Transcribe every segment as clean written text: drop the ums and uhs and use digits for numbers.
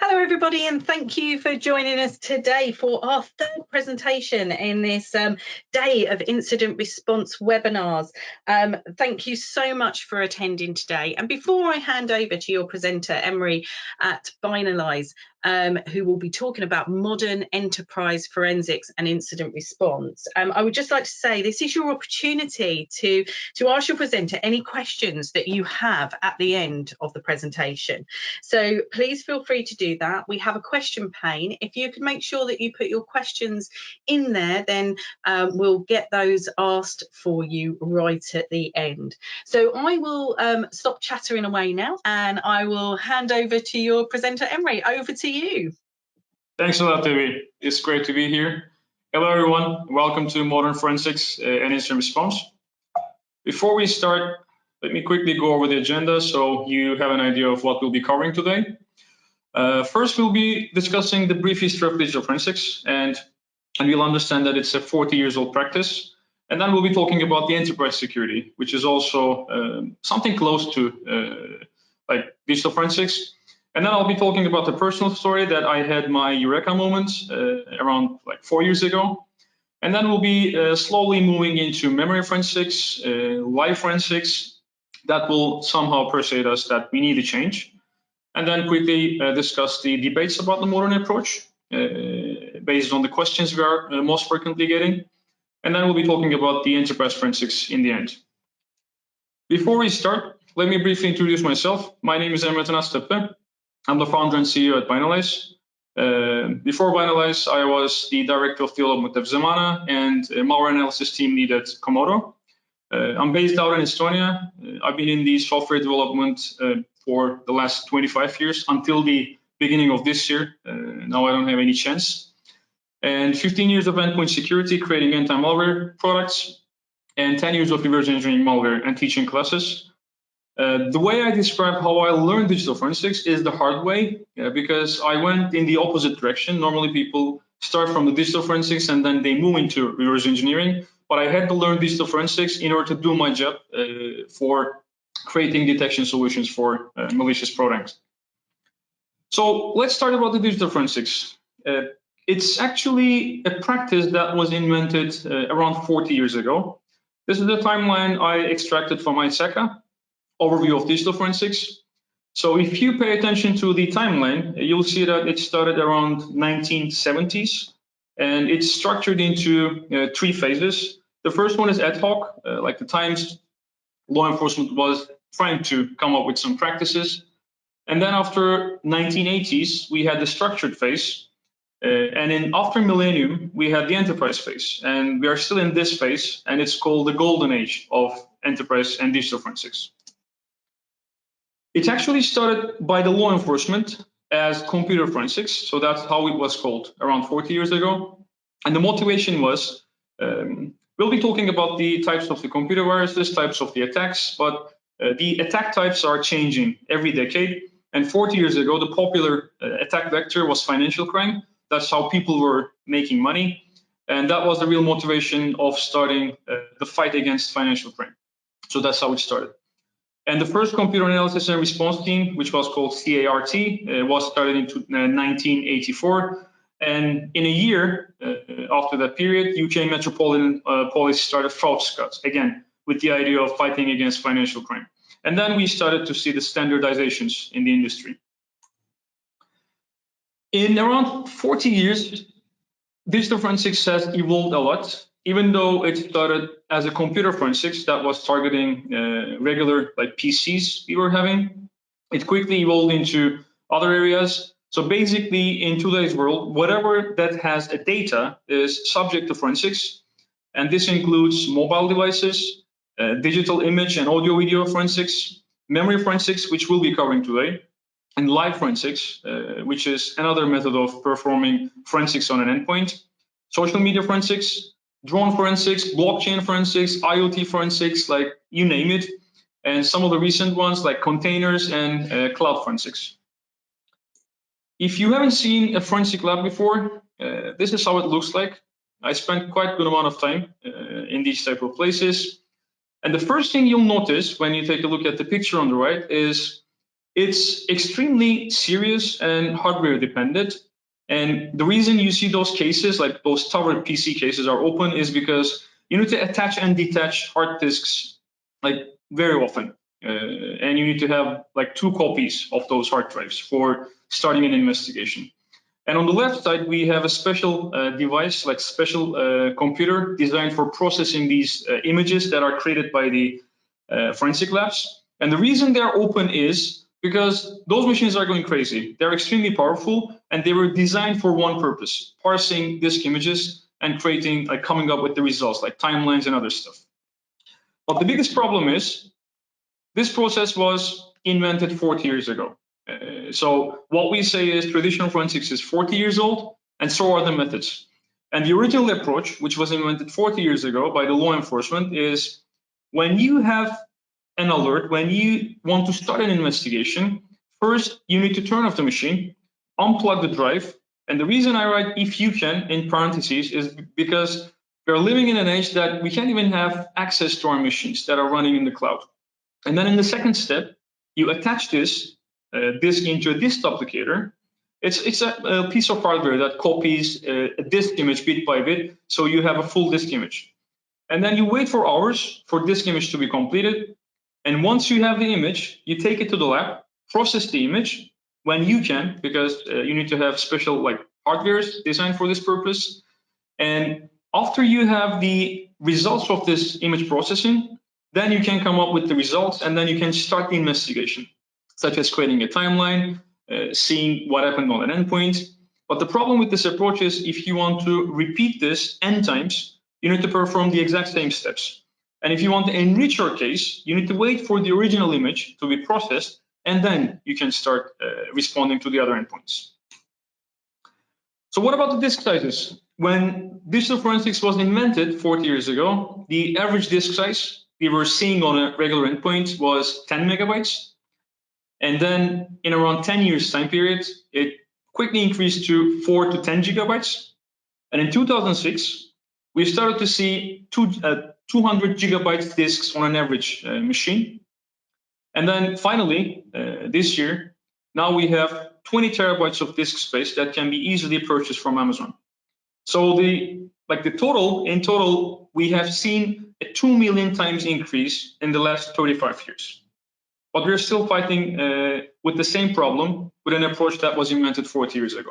Hello, everybody, and thank you for joining us today for our third presentation in this day of incident response webinars. Thank you so much for attending today. And before I hand over to your presenter, Emre at Binalyze, who will be talking about modern enterprise forensics and incident response, I would just like to say this is your opportunity to ask your presenter any questions that you have at the end of the presentation. So please feel free to do that. We have a question pane. If you can make sure that you put your questions in there, then we'll get those asked for you right at the end. So I will stop chattering away now, and I will hand over to your presenter, Emre. Over to you. Thanks a lot, Debbie. It's great to be here. Hello, everyone. Welcome to Modern Forensics and Incident Response. Before we start, let me quickly go over the agenda so you have an idea of what we'll be covering today. First, we'll be discussing the brief history of digital forensics, and you'll understand that it's a 40-year-old practice. And then we'll be talking about the enterprise security, which is also something close to like digital forensics. And then I'll be talking about the personal story that I had my Eureka moment around like 4 years ago. And then we'll be slowly moving into memory forensics, live forensics, that will somehow persuade us that we need a change. And then quickly discuss the debates about the modern approach based on the questions we are most frequently getting. And then we'll be talking about the enterprise forensics in the end. Before we start, let me briefly introduce myself. My name is Emre Tinaztepe. I'm the founder and CEO at Binalyze. Before Binalyze, I was the director of development at Zemana and malware analysis team lead at Komodo. I'm based out in Estonia. I've been in the software development for the last 25 years until the beginning of this year. Now I don't have any chance. And 15 years of endpoint security, creating anti-malware products, and 10 years of reverse engineering malware and teaching classes. The way I describe how I learned digital forensics is the hard way, because I went in the opposite direction. Normally people start from the digital forensics and then they move into reverse engineering, but I had to learn digital forensics in order to do my job for creating detection solutions for malicious products. So let's start about the digital forensics. It's actually a practice that was invented around 40 years ago. This is the timeline I extracted from ISACA. Overview of digital forensics. So if you pay attention to the timeline, you'll see that it started around 1970s, and it's structured into 3 phases. The first one is ad hoc, like the times law enforcement was trying to come up with some practices. And then after 1980s, we had the structured phase. And after millennium, we had the enterprise phase. And we are still in this phase, and it's called the golden age of enterprise and digital forensics. It actually started by the law enforcement as computer forensics. So that's how it was called around 40 years ago. And the motivation was, we'll be talking about the types of the computer viruses, types of the attacks, but the attack types are changing every decade. And 40 years ago, the popular attack vector was financial crime. That's how people were making money. And that was the real motivation of starting the fight against financial crime. So that's how it started. And the first computer analysis and response team, which was called CART, was started in 1984. And in a year after that period, UK Metropolitan Police started fraud squads, again, with the idea of fighting against financial crime. And then we started to see the standardizations in the industry. In around 40 years, digital forensics has evolved a lot. Even though it started as a computer forensics that was targeting regular like PCs we were having, it quickly evolved into other areas. So basically, in today's world, whatever that has a data is subject to forensics. And this includes mobile devices, digital image and audio video forensics, memory forensics, which we'll be covering today, and live forensics, which is another method of performing forensics on an endpoint, social media forensics, drone forensics, blockchain forensics, IoT forensics, like you name it, and some of the recent ones like containers and cloud forensics. If you haven't seen a forensic lab before, this is how it looks like. I spent quite a good amount of time in these type of places. And the first thing you'll notice when you take a look at the picture on the right is it's extremely serious and hardware dependent. And the reason you see those cases, like those tower PC cases, are open is because you need to attach and detach hard disks like very often. And you need to have like 2 copies of those hard drives for starting an investigation. And on the left side, we have a special device, like special computer designed for processing these images that are created by the forensic labs. And the reason they're open is because those machines are going crazy. They're extremely powerful, and they were designed for one purpose: parsing disk images and creating, like, coming up with the results, like timelines and other stuff. But the biggest problem is this process was invented 40 years ago. So what we say is traditional forensics is 40 years old, and so are the methods. And the original approach, which was invented 40 years ago by the law enforcement, is when you have an alert, when you want to start an investigation, first you need to turn off the machine, unplug the drive. And the reason I write "if you can" in parentheses is because we're living in an age that we can't even have access to our machines that are running in the cloud. And then in the second step, you attach this disk into a disk duplicator. It's a piece of hardware that copies a disk image bit by bit, so you have a full disk image. And then you wait for hours for disk image to be completed. And once you have the image, you take it to the lab, process the image when you can, because you need to have special like hardwares designed for this purpose. And after you have the results of this image processing, then you can come up with the results, and then you can start the investigation, such as creating a timeline, seeing what happened on an endpoint. But the problem with this approach is if you want to repeat this n times, you need to perform the exact same steps. And if you want to enrich your case, you need to wait for the original image to be processed, and then you can start responding to the other endpoints. So what about the disk sizes? When digital forensics was invented 40 years ago, the average disk size we were seeing on a regular endpoint was 10 megabytes. And then in around 10 years time period, it quickly increased to 4 to 10 gigabytes. And in 2006, we started to see 200 gigabyte disks on an average machine. And then finally, this year, now we have 20 terabytes of disk space that can be easily purchased from Amazon. So in total, we have seen a 2 million times increase in the last 35 years. But we're still fighting with the same problem with an approach that was invented 40 years ago.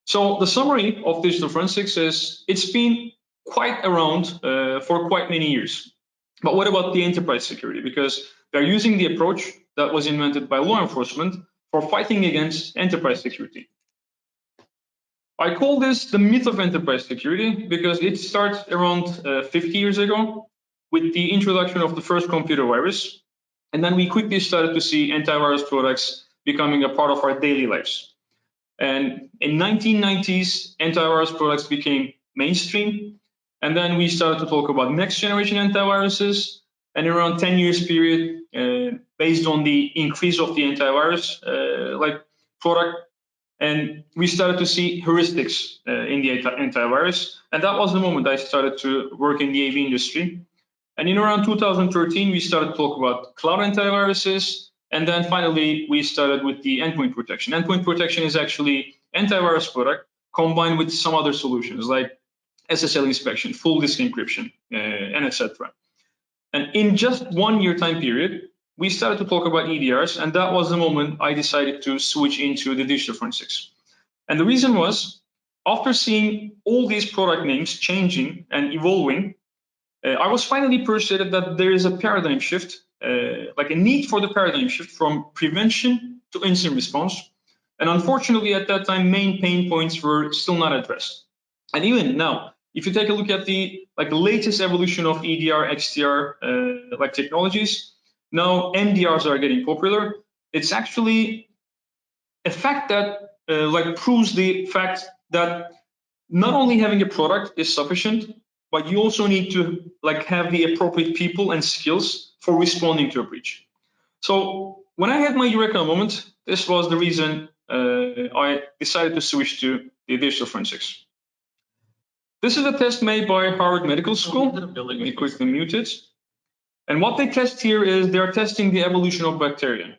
So the summary of digital forensics is it's been quite around for quite many years. But what about the enterprise security? Because they're using the approach that was invented by law enforcement for fighting against enterprise security. I call this the myth of enterprise security because it starts around 50 years ago with the introduction of the first computer virus. And then we quickly started to see antivirus products becoming a part of our daily lives. And in 1990s, antivirus products became mainstream. And then we started to talk about next generation antiviruses. And around 10 years period, based on the increase of the antivirus product, and we started to see heuristics in the antivirus. And that was the moment I started to work in the AV industry. And in around 2013, we started to talk about cloud antiviruses. And then finally, we started with the endpoint protection. Endpoint protection is actually antivirus product combined with some other solutions like SSL inspection, full disk encryption, and etc. And in just 1 year time period, we started to talk about EDRs, and that was the moment I decided to switch into the digital forensics. And the reason was, after seeing all these product names changing and evolving, I was finally persuaded that there is a paradigm shift, like a need for the paradigm shift from prevention to incident response. And unfortunately, at that time, main pain points were still not addressed. And even now, if you take a look at the latest evolution of EDR, XDR technologies, now MDRs are getting popular. It's actually a fact that proves the fact that not only having a product is sufficient, but you also need to have the appropriate people and skills for responding to a breach. So when I had my Eureka moment, this was the reason I decided to switch to the digital forensics. This is a test made by Harvard Medical School. Let me quickly mute it. And what they test here is they're testing the evolution of bacteria.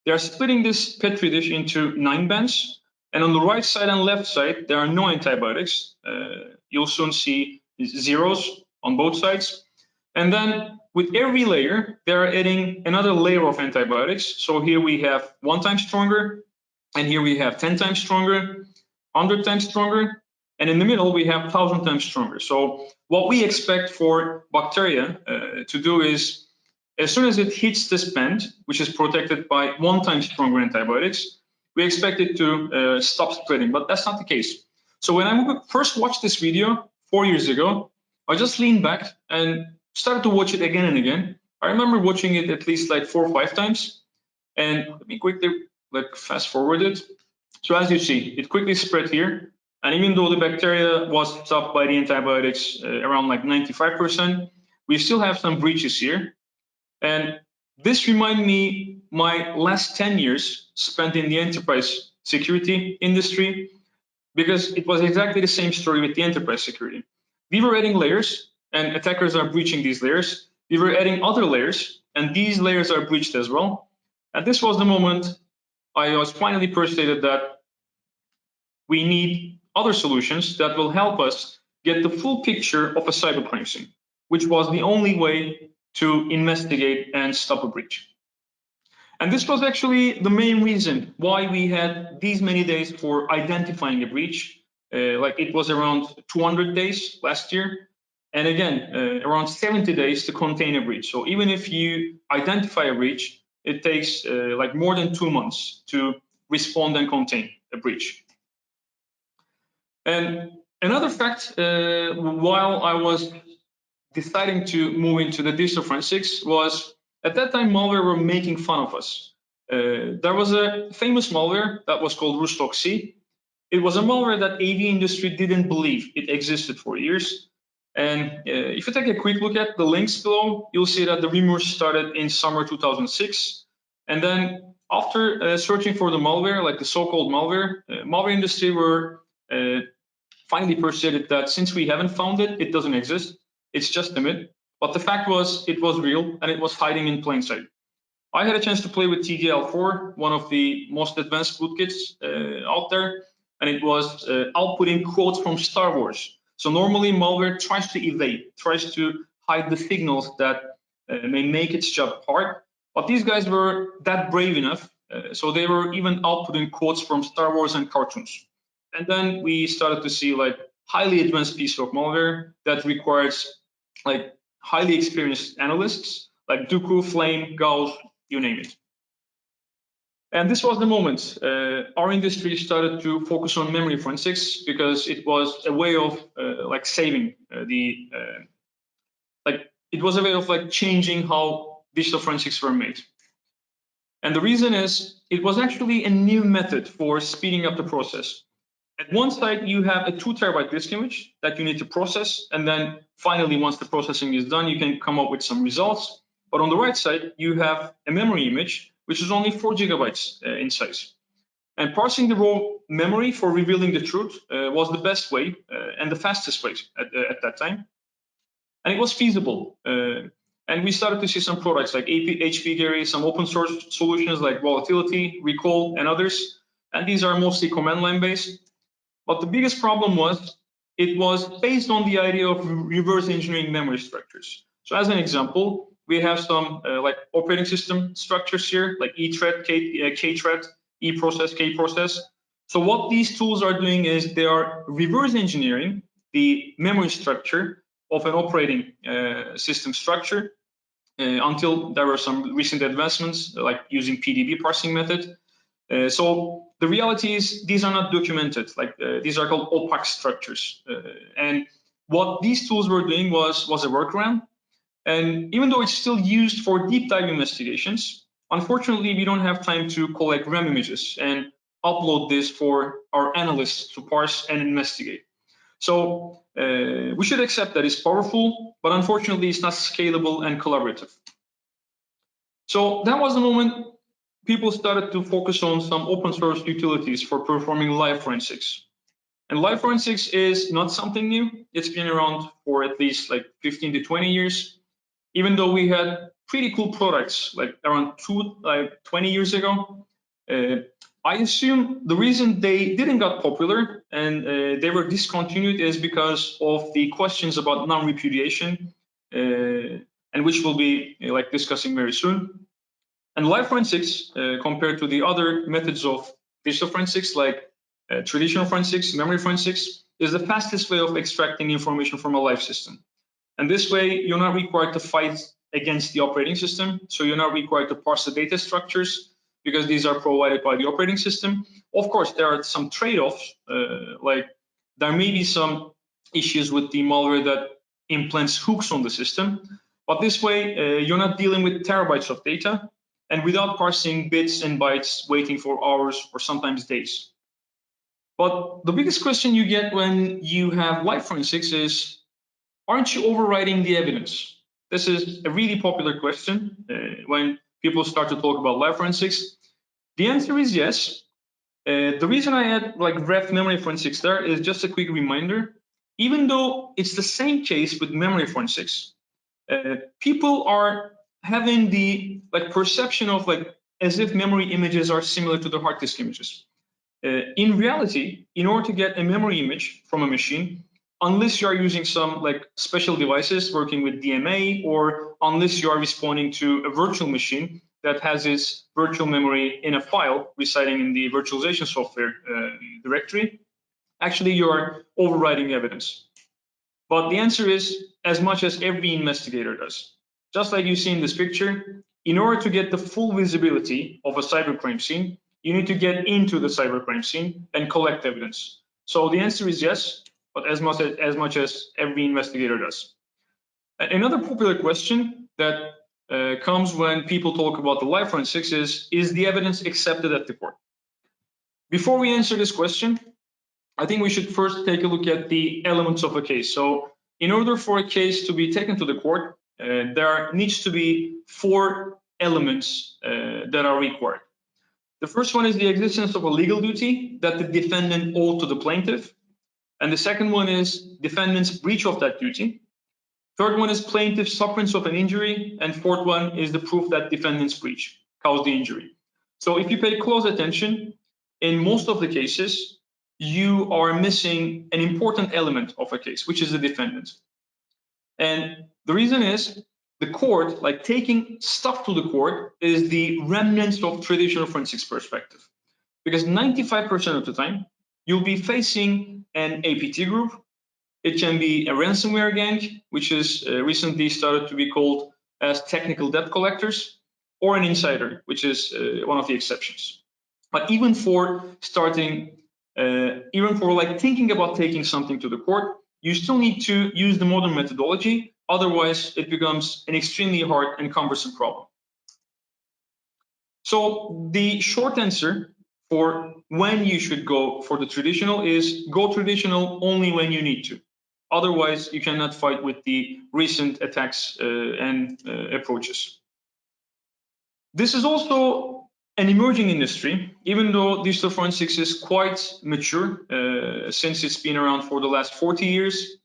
they are splitting this Petri dish into 9 bands. And on the right side and left side, there are no antibiotics. You'll soon see zeros on both sides. And then with every layer, they're adding another layer of antibiotics. So here we have 1 time stronger, and here we have 10 times stronger, 100 times stronger, and in the middle we have 1,000 times stronger. So what we expect for bacteria to do is, as soon as it hits this band, which is protected by 1 time stronger antibiotics, we expect it to stop spreading, but that's not the case. So when I first watched this video 4 years ago, I just leaned back and started to watch it again and again. I remember watching it at least like 4 or 5 times. And let me quickly fast forward it. So as you see, it quickly spread here. And even though the bacteria was stopped by the antibiotics around like 95%, we still have some breaches here. And this reminds me my last 10 years spent in the enterprise security industry, because it was exactly the same story with the enterprise security. We were adding layers, and attackers are breaching these layers. We were adding other layers, and these layers are breached as well. And this was the moment I was finally persuaded that we need other solutions that will help us get the full picture of a cybercrime scene, which was the only way to investigate and stop a breach. And this was actually the main reason why we had these many days for identifying a breach. It was around 200 days last year. And again, around 70 days to contain a breach. So even if you identify a breach, it takes more than 2 months to respond and contain a breach. And another fact, while I was deciding to move into the digital forensics, was at that time malware were making fun of us. There was a famous malware that was called Rustok-C. It was a malware that AV industry didn't believe it existed for years. And if you take a quick look at the links below, you'll see that the rumors started in summer 2006. And then after searching for the malware, like the so-called malware, malware industry were finally persuaded that since we haven't found it, it doesn't exist. It's just a myth. But the fact was, it was real and it was hiding in plain sight. I had a chance to play with TDL4, one of the most advanced bootkits out there, and it was outputting quotes from Star Wars. So normally malware tries to evade, tries to hide the signals that may make its job hard. But these guys were that brave enough, so they were even outputting quotes from Star Wars and cartoons. And then we started to see highly advanced piece of malware that requires highly experienced analysts like Dooku, Flame, Gauss, you name it. And this was the moment our industry started to focus on memory forensics, because it was a way of saving it was a way of changing how digital forensics were made. And the reason is, it was actually a new method for speeding up the process. At one side, you have a 2 terabyte disk image that you need to process. And then finally, once the processing is done, you can come up with some results. But on the right side, you have a memory image, which is only 4 gigabytes in size. And parsing the raw memory for revealing the truth was the best way and the fastest way at that time. And it was feasible. And we started to see some products like HP Gary, some open source solutions like Volatility, Recall, and others. And these are mostly command line based. But the biggest problem was, it was based on the idea of reverse engineering memory structures. So as an example, we have some operating system structures here, like E-thread, K-thread, E-process, K-process. So what these tools are doing is they are reverse engineering the memory structure of an operating system structure until there were some recent advancements, like using PDB parsing method. So the reality is, these are not documented. These are called opaque structures. And what these tools were doing was a workaround. And even though it's still used for deep dive investigations, unfortunately, we don't have time to collect RAM images and upload this for our analysts to parse and investigate. So we should accept that it's powerful, but unfortunately, it's not scalable and collaborative. So that was the moment people started to focus on some open source utilities for performing live forensics. And live forensics is not something new. It's been around for at least 15 to 20 years. Even though we had pretty cool products like around 20 years ago. I assume the reason they didn't got popular and they were discontinued is because of the questions about non-repudiation, and which we'll be like discussing very soon. And live forensics, compared to the other methods of digital forensics like traditional forensics, memory forensics, is the fastest way of extracting information from a live system. And this way, you're not required to fight against the operating system. So you're not required to parse the data structures because these are provided by the operating system. Of course, there are some trade-offs, like there may be some issues with the malware that implants hooks on the system. But this way, you're not dealing with terabytes of data and without parsing bits and bytes, waiting for hours or sometimes days. But the biggest question you get when you have live forensics is, aren't you overwriting the evidence? This is a really popular question when people start to talk about live forensics. The answer is yes. The reason I add like ref memory forensics there is just a quick reminder. Even though it's the same case with memory forensics, people are having the like perception of like as if memory images are similar to the hard disk images. In reality, in order to get a memory image from a machine, unless you are using some like special devices working with DMA, or unless you are responding to a virtual machine that has its virtual memory in a file residing in the virtualization software directory, actually you are overwriting evidence. But the answer is as much as every investigator does. Just like you see in this picture, in order to get the full visibility of a cybercrime scene, you need to get into the cybercrime scene and collect evidence. So the answer is yes, but as much as every investigator does. Another popular question that comes when people talk about the live forensics is the evidence accepted at the court? Before we answer this question, I think we should first take a look at the elements of a case. So in order for a case to be taken to the court, there needs to be 4 elements that are required. The first one is the existence of a legal duty that the defendant owed to the plaintiff. And the second one is defendant's breach of that duty. Third one is plaintiff's sufferance of an injury. And fourth one is the proof that defendant's breach caused the injury. So if you pay close attention, in most of the cases, you are missing an important element of a case, which is the defendant. And the reason is the court, like taking stuff to the court, is the remnants of traditional forensics perspective. Because 95% of the time, you'll be facing an APT group. It can be a ransomware gang, which is recently started to be called as technical debt collectors, or an insider, which is one of the exceptions. But even for starting, even for like thinking about taking something to the court, you still need to use the modern methodology. Otherwise, it becomes an extremely hard and cumbersome problem. So the short answer for when you should go for the traditional is go traditional only when you need to. Otherwise, you cannot fight with the recent attacks and approaches. This is also an emerging industry, even though digital forensics is quite mature since it's been around for the last 40 years.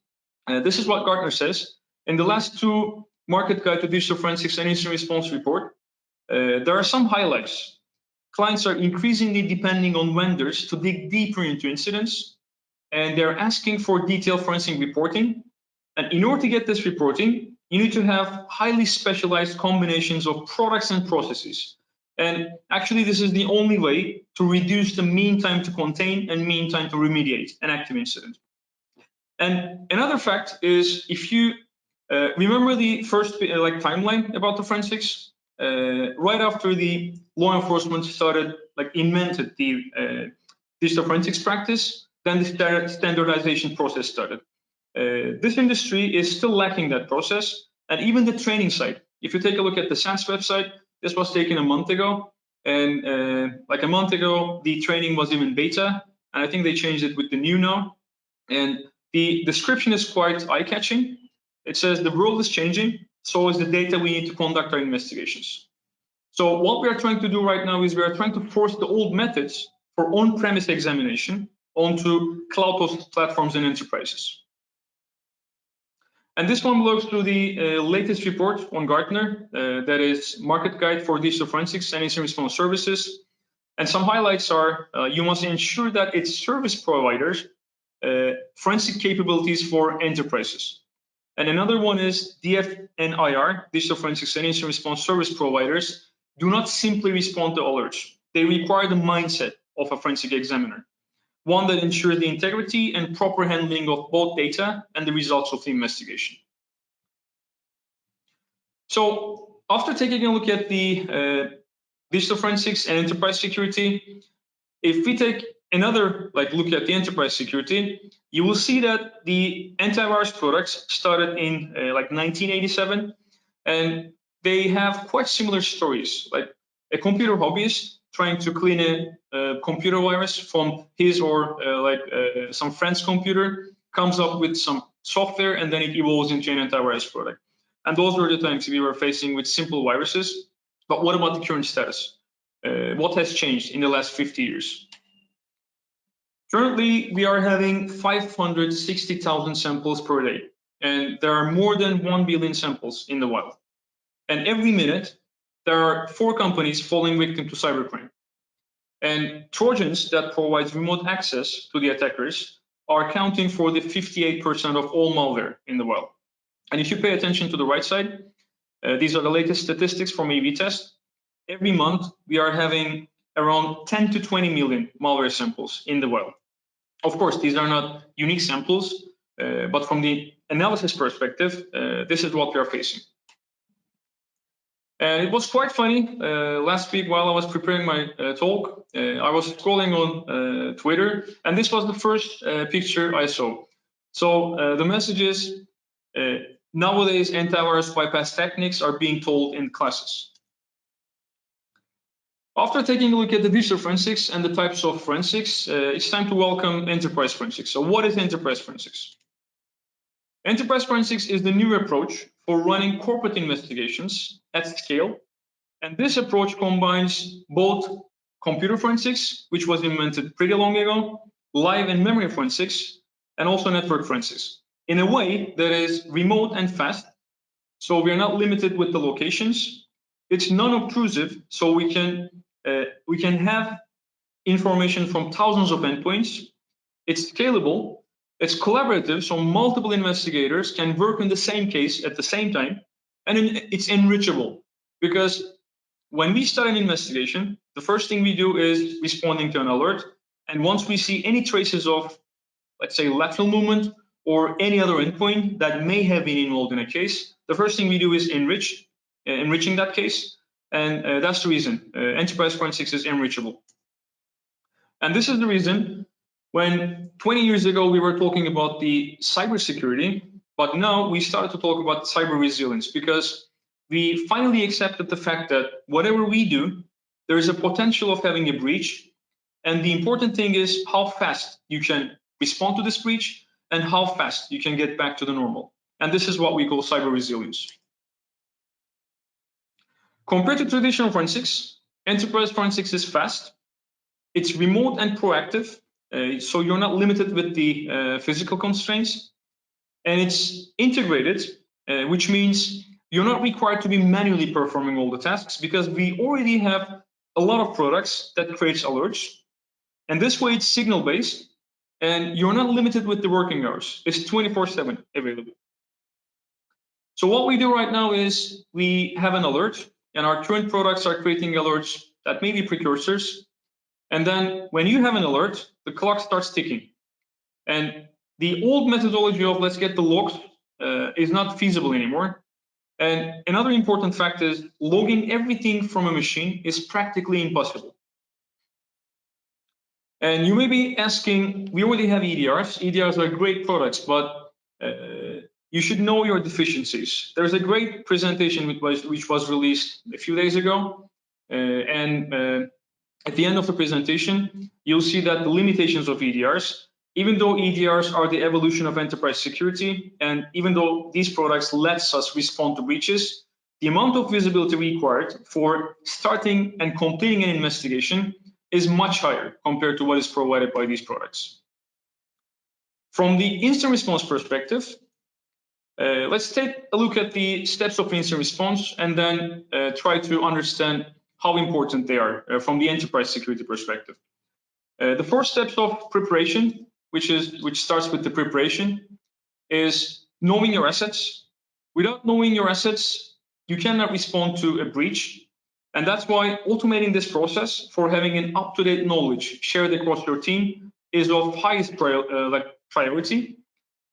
This is what Gartner says. In the last 2 Market Guide to Digital Forensics and Incident Response report, there are some highlights. Clients are increasingly depending on vendors to dig deeper into incidents, and they're asking for detailed forensic reporting. And in order to get this reporting, you need to have highly specialized combinations of products and processes. And actually, this is the only way to reduce the mean time to contain and mean time to remediate an active incident. And another fact is, if you remember the first like timeline about the forensics, right after the law enforcement started, like invented the digital forensics practice, then the standardization process started. This industry is still lacking that process, and even the training side. If you take a look at the SANS website, this was taken a month ago, and like a month ago, the training was even beta, and I think they changed it with the new now. And the description is quite eye-catching. It says the world is changing, so is the data we need to conduct our investigations. So what we are trying to do right now is we are trying to force the old methods for on-premise examination onto cloud-hosted platforms and enterprises. And this one belongs to the latest report on Gartner, that is Market Guide for Digital Forensics and Incident Response Services. And some highlights are, you must ensure that its service providers forensic capabilities for enterprises. And another one is DFNIR, Digital Forensics and Incident Response Service Providers, do not simply respond to alerts. They require the mindset of a forensic examiner, one that ensures the integrity and proper handling of both data and the results of the investigation. So after taking a look at the digital forensics and enterprise security, if we take another look at the enterprise security, you will see that the antivirus products started in 1987, and they have quite similar stories. Like a computer hobbyist trying to clean a computer virus from his or some friend's computer comes up with some software, and then it evolves into an antivirus product. And those were the times we were facing with simple viruses. But what about the current status? What has changed in the last 50 years? Currently, we are having 560,000 samples per day, and there are more than 1 billion samples in the wild. And every minute, there are 4 companies falling victim to cybercrime. And Trojans that provide remote access to the attackers are accounting for the 58% of all malware in the wild. And if you pay attention to the right side, these are the latest statistics from A/B test. Every month, we are having around 10 to 20 million malware samples in the wild. Of course, these are not unique samples, but from the analysis perspective, this is what we are facing. And it was quite funny. Last week, while I was preparing my talk, I was scrolling on Twitter, and this was the first picture I saw. So the message is, nowadays, antivirus bypass techniques are being told in classes. After taking a look at the digital forensics and the types of forensics, it's time to welcome enterprise forensics. So what is enterprise forensics? Enterprise forensics is the new approach for running corporate investigations at scale. And this approach combines both computer forensics, which was invented pretty long ago, live and memory forensics, and also network forensics, in a way that is remote and fast. So we are not limited with the locations. It's non-obtrusive, so we can have information from thousands of endpoints. It's scalable. It's collaborative, so multiple investigators can work on the same case at the same time. And it's enrichable, because when we start an investigation, the first thing we do is responding to an alert. And once we see any traces of, let's say, lateral movement or any other endpoint that may have been involved in a case, the first thing we do is enriching that case. And that's the reason enterprise forensics is enrichable. And this is the reason when 20 years ago we were talking about the cybersecurity, but now we started to talk about cyber resilience, because we finally accepted the fact that whatever we do, there is a potential of having a breach. And the important thing is how fast you can respond to this breach and how fast you can get back to the normal. And this is what we call cyber resilience. Compared to traditional forensics, enterprise forensics is fast. It's remote and proactive, so you're not limited with the physical constraints. And it's integrated, which means you're not required to be manually performing all the tasks, because we already have a lot of products that creates alerts. And this way it's signal-based, and you're not limited with the working hours. It's 24/7 available. So what we do right now is we have an alert, and our current products are creating alerts that may be precursors. And then when you have an alert, the clock starts ticking. And the old methodology of let's get the logs is not feasible anymore. And another important fact is logging everything from a machine is practically impossible. And you may be asking, we already have EDRs. EDRs are great products, but you should know your deficiencies. There's a great presentation which was released a few days ago. At the end of the presentation, you'll see that the limitations of EDRs, even though EDRs are the evolution of enterprise security, and even though these products lets us respond to breaches, the amount of visibility required for starting and completing an investigation is much higher compared to what is provided by these products. From the incident response perspective, Let's take a look at the steps of incident response and then try to understand how important they are from the enterprise security perspective. The first steps of preparation, which starts with the preparation, is knowing your assets. Without knowing your assets, you cannot respond to a breach. And that's why automating this process for having an up-to-date knowledge shared across your team is of highest priority.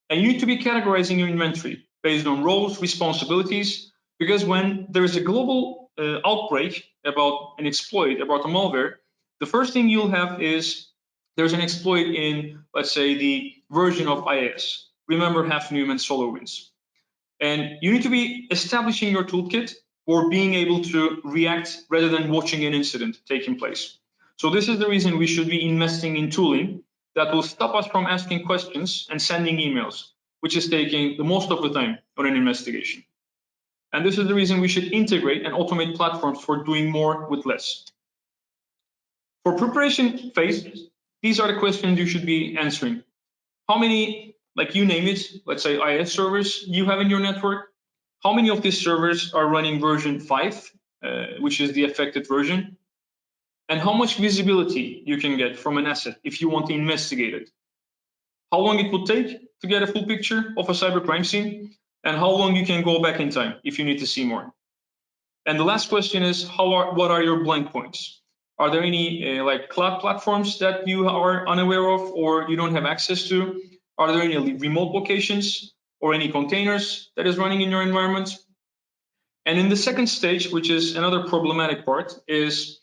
And you need to be categorizing your inventory based on roles, responsibilities, because when there is a global outbreak about an exploit, about a malware, the first thing you'll have is there's an exploit in, let's say, the version of IIS. Remember Half-Newman SolarWinds. And you need to be establishing your toolkit or being able to react rather than watching an incident taking place. So this is the reason we should be investing in tooling that will stop us from asking questions and sending emails, which is taking the most of the time on an investigation. And this is the reason we should integrate and automate platforms for doing more with less. For preparation phase, these are the questions you should be answering. How many, like you name it, let's say IIS servers you have in your network? How many of these servers are running version 5, which is the affected version? And how much visibility you can get from an asset if you want to investigate it? How long it would take to get a full picture of a cybercrime scene? And how long you can go back in time if you need to see more? And the last question is, what are your blank points? Are there any like cloud platforms that you are unaware of or you don't have access to? Are there any remote locations or any containers that is running in your environment? And in the second stage, which is another problematic part, is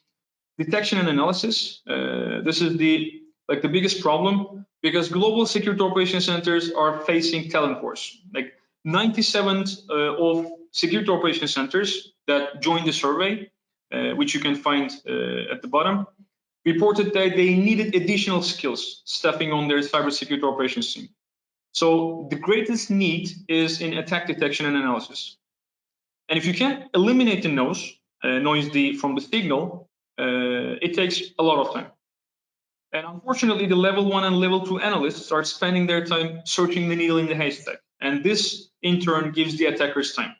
detection and analysis. This is the biggest problem because global security operation centers are facing talent wars. Like 97 of security operation centers that joined the survey, which you can find at the bottom, reported that they needed additional skills staffing on their cybersecurity operations team. So the greatest need is in attack detection and analysis. And if you can eliminate the noise from the signal, it takes a lot of time. And unfortunately, the level 1 and level 2 analysts are spending their time searching the needle in the haystack. And this, in turn, gives the attackers time.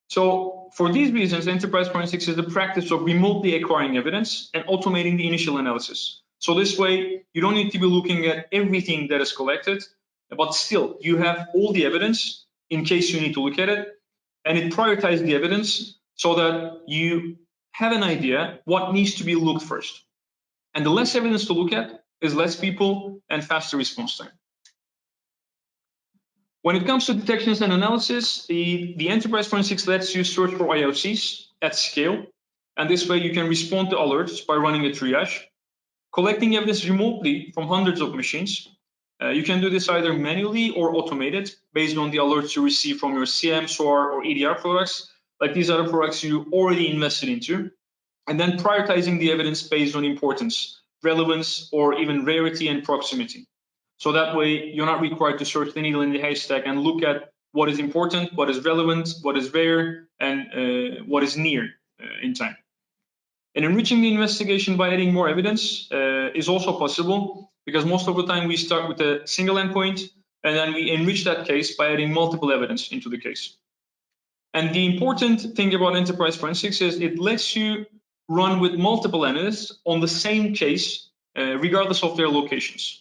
So for these reasons, enterprise forensics is the practice of remotely acquiring evidence and automating the initial analysis. So this way, you don't need to be looking at everything that is collected, but still, you have all the evidence in case you need to look at it, and it prioritizes the evidence so that you have an idea what needs to be looked first. And the less evidence to look at is less people and faster response time. When it comes to detections and analysis, the enterprise forensics lets you search for IOCs at scale. And this way you can respond to alerts by running a triage. Collecting evidence remotely from hundreds of machines. You can do this either manually or automated based on the alerts you receive from your CM, SOAR, or EDR products. Like these are the products you already invested into. And then prioritizing the evidence based on importance, relevance, or even rarity and proximity. So that way, you're not required to search the needle in the haystack and look at what is important, what is relevant, what is rare, and what is near in time. And enriching the investigation by adding more evidence is also possible because most of the time we start with a single endpoint and then we enrich that case by adding multiple evidence into the case. And the important thing about enterprise forensics is it lets you run with multiple analysts on the same case, regardless of their locations.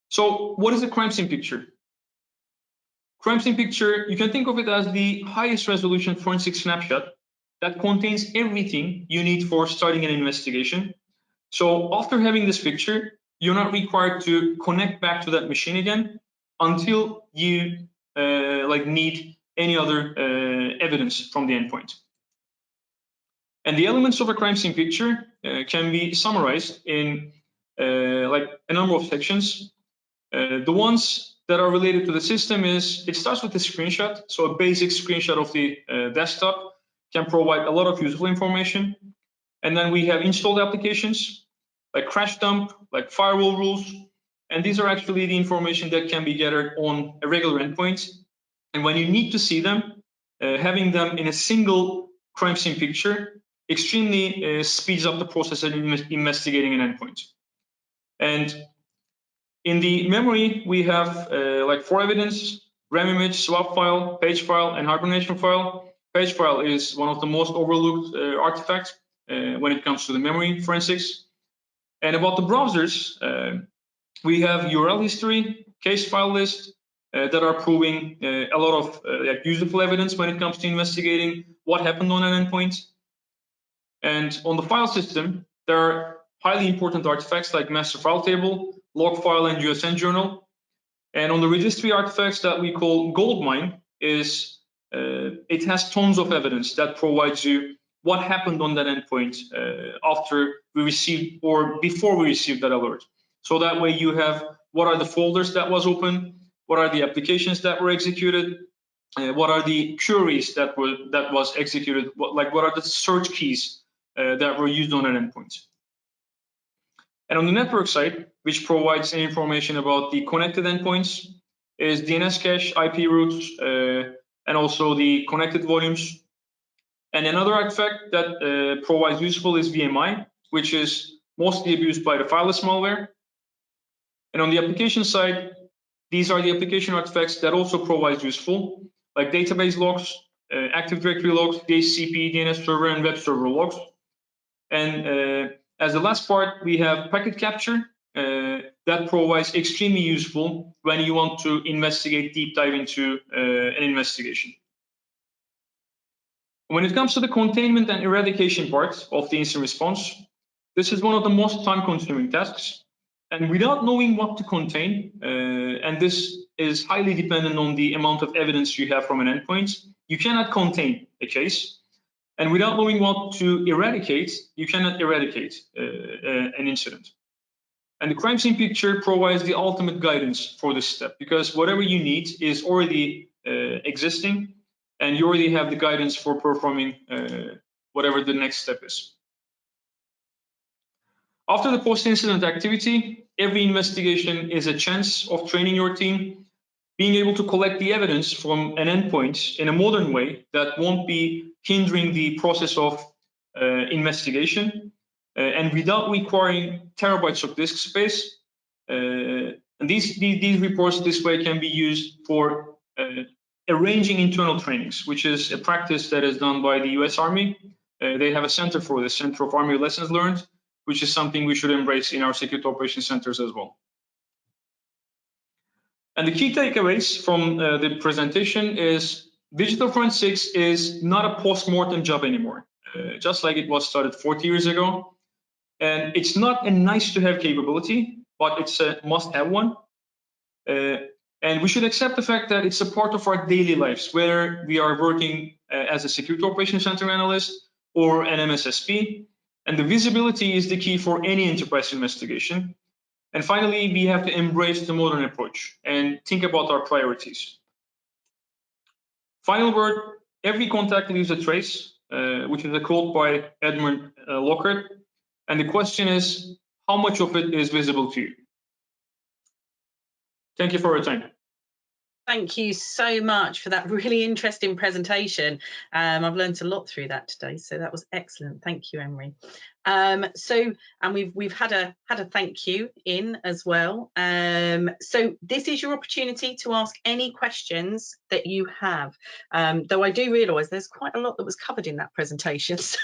So what is a crime scene picture? Crime scene picture, you can think of it as the highest resolution forensic snapshot that contains everything you need for starting an investigation. So after having this picture, you're not required to connect back to that machine again until you need any other evidence from the endpoint. And the elements of a crime scene picture can be summarized in a number of sections. The ones that are related to the system it starts with a screenshot. So a basic screenshot of the desktop can provide a lot of useful information. And then we have installed applications like crash dump, like firewall rules. And these are actually the information that can be gathered on a regular endpoint. And when you need to see them, having them in a single crime scene picture extremely speeds up the process of investigating an endpoint. And in the memory, we have for evidence, RAM image, swap file, page file, and hibernation file. Page file is one of the most overlooked artifacts when it comes to the memory forensics. And about the browsers, we have URL history, case file list that are proving a lot of useful evidence when it comes to investigating what happened on an endpoint. And on the file system, there are highly important artifacts like master file table, log file, and USN journal. And on the registry artifacts that we call goldmine is it has tons of evidence that provides you what happened on that endpoint after we received or before we received that alert. So that way you have what are the folders that was open, what are the applications that were executed, what are the queries that was executed, what are the search keys that were used on an endpoint. And on the network side, which provides information about the connected endpoints, is DNS cache, IP routes, and also the connected volumes. And another artifact that provides useful is VMI, which is mostly abused by the fileless malware. And on the application side, these are the application artifacts that also provide useful, like database logs, Active Directory logs, DHCP, DNS server, and web server logs. And as the last part, we have packet capture that provides extremely useful when you want to investigate, deep dive into an investigation. When it comes to the containment and eradication part of the incident response, this is one of the most time-consuming tasks. And without knowing what to contain, and this is highly dependent on the amount of evidence you have from an endpoint, you cannot contain a case. And without knowing what to eradicate, you cannot eradicate an incident. And the crime scene picture provides the ultimate guidance for this step, because whatever you need is already existing, and you already have the guidance for performing whatever the next step is. After the post-incident activity, every investigation is a chance of training your team, being able to collect the evidence from an endpoint in a modern way that won't be hindering the process of investigation, and without requiring terabytes of disk space. And these reports this way can be used for arranging internal trainings, which is a practice that is done by the US Army. They have a center for this, Center of Army Lessons Learned, which is something we should embrace in our security operations centers as well. And the key takeaways from the presentation is digital forensics is not a post-mortem job anymore, just like it was started 40 years ago. And it's not a nice-to-have capability, but it's a must-have one. And we should accept the fact that it's a part of our daily lives, whether we are working as a security operations center analyst or an MSSP. And the visibility is the key for any enterprise investigation. And finally, we have to embrace the modern approach and think about our priorities. Final word, every contact leaves a trace, which is a quote by Edmund Lockhart. And the question is, how much of it is visible to you? Thank you for your time. Thank you so much for that really interesting presentation. I've learned a lot through that today, so that was excellent. Thank you, Emre. And we've had a thank you in as well. So this is your opportunity to ask any questions that you have. Though I do realise there's quite a lot that was covered in that presentation, so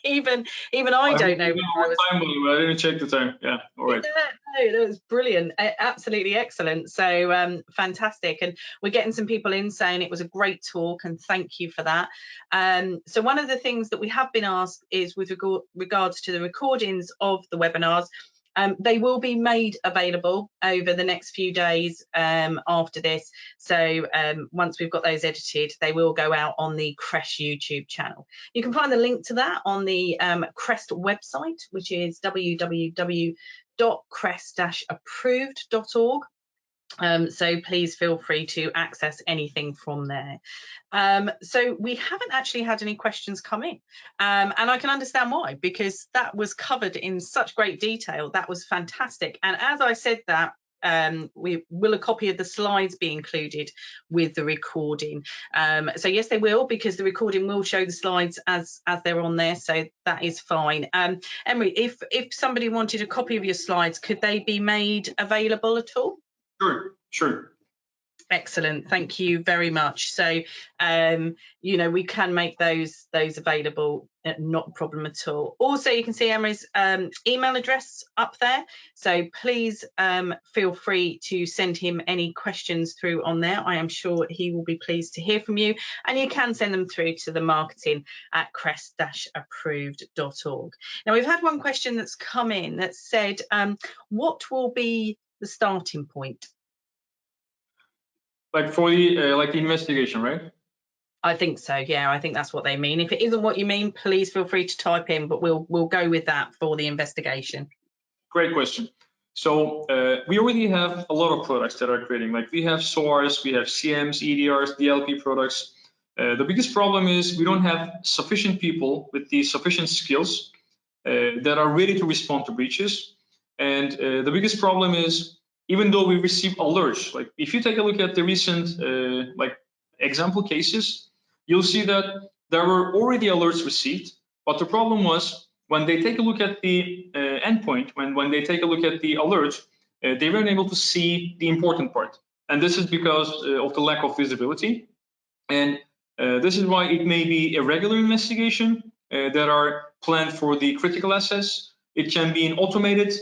even I don't know. I didn't check the time. Yeah, all right. No, that was brilliant, absolutely excellent. So fantastic, and we're getting some people in saying it was a great talk, and thank you for that. So one of the things that we have been asked is with regards to the recordings of the webinars. They will be made available over the next few days after this. So once we've got those edited, they will go out on the CREST YouTube channel. You can find the link to that on the CREST website, which is www.crest-approved.org. So please feel free to access anything from there. So we haven't actually had any questions come in, and I can understand why, because that was covered in such great detail. That was fantastic. And as I said that, will a copy of the slides be included with the recording? So yes, they will, because the recording will show the slides as they're on there, so that is fine. Emre, if somebody wanted a copy of your slides, could they be made available at all? Sure. Excellent, thank you very much. So, you know, we can make those available, not a problem at all. Also, you can see Emre's email address up there, so please feel free to send him any questions through on there. I am sure he will be pleased to hear from you, and you can send them through to the marketing@crest-approved.org. Now, we've had one question that's come in that said, what will be the starting point? Like for the like the investigation, right? I think so, yeah, I think that's what they mean. If it isn't what you mean, please feel free to type in, but we'll go with that for the investigation. Great question. So we already have a lot of products that are creating, like we have SOARs, we have CMs, EDRs, DLP products. The biggest problem is we don't have sufficient people with the sufficient skills that are ready to respond to breaches. And the biggest problem is, even though we receive alerts, like if you take a look at the recent like example cases, you'll see that there were already alerts received, but the problem was when they take a look at the endpoint, when they take a look at the alert, they weren't able to see the important part. And this is because of the lack of visibility. And this is why it may be a regular investigation that are planned for the critical assets. It can be an automated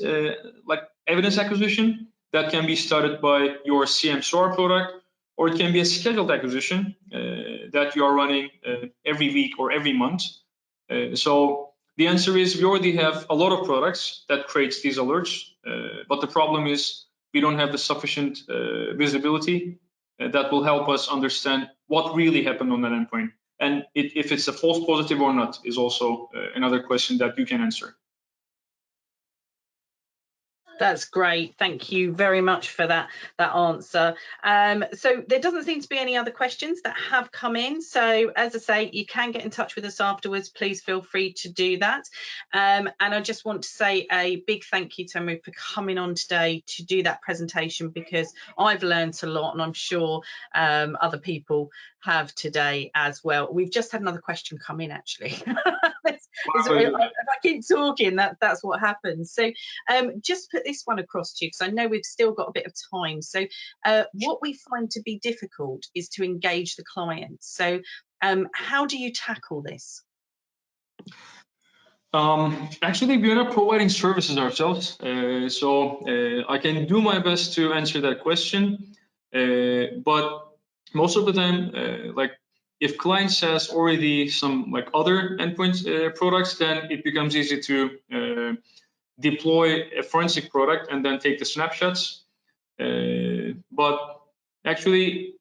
like evidence acquisition that can be started by your CM SOAR product, or it can be a scheduled acquisition that you are running every week or every month. So the answer is we already have a lot of products that creates these alerts, but the problem is we don't have the sufficient visibility that will help us understand what really happened on that endpoint. And if it's a false positive or not is also another question that you can answer. That's great. Thank you very much for that answer. So there doesn't seem to be any other questions that have come in. So as I say, you can get in touch with us afterwards. Please feel free to do that. And I just want to say a big thank you to Emre for coming on today to do that presentation, because I've learned a lot, and I'm sure other people have today as well. We've just had another question come in, actually. If I keep talking, that's what happens. So just put this one across to you, because I know we've still got a bit of time. So what we find to be difficult is to engage the client. So how do you tackle this? Actually, we are not providing services ourselves, so I can do my best to answer that question. But most of the time, like if clients has already some like other endpoint products, then it becomes easy to deploy a forensic product and then take the snapshots. But actually,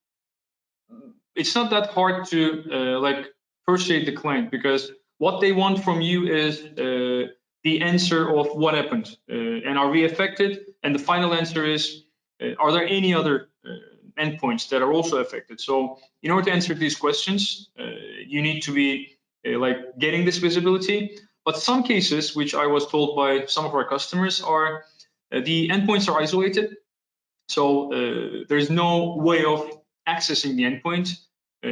it's not that hard to like persuade the client, because what they want from you is the answer of what happened and are we affected, and the final answer is are there any other endpoints that are also affected. So in order to answer these questions, you need to be like getting this visibility. But some cases, which I was told by some of our customers, are the endpoints are isolated, so there's no way of accessing the endpoint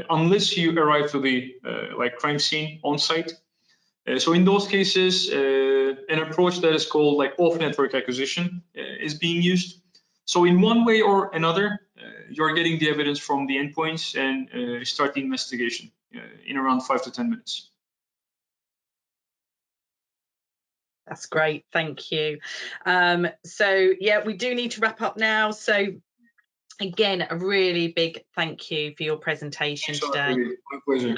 unless you arrive to the like crime scene on site. So in those cases, an approach that is called like off-network acquisition is being used. So in one way or another, you're getting the evidence from the endpoints and start the investigation in around 5 to 10 minutes. That's great, thank you. So yeah, we do need to wrap up now. So again, a really big thank you for your presentation today. My pleasure.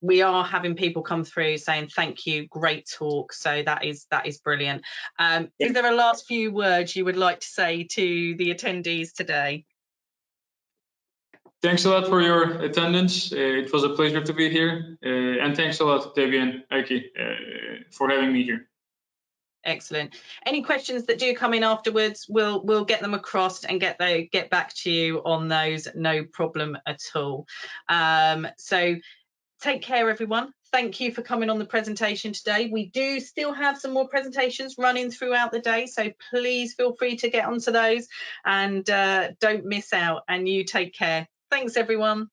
We are having people come through saying thank you, great talk. So that is brilliant. Is there a last few words you would like to say to the attendees today? Thanks a lot for your attendance. It was a pleasure to be here. And thanks a lot, Debbie and Heike, for having me here. Excellent. Any questions that do come in afterwards, we'll get them across and get back to you on those, no problem at all. So take care, everyone. Thank you for coming on the presentation today. We do still have some more presentations running throughout the day, so please feel free to get onto those and don't miss out, and you take care. Thanks, everyone.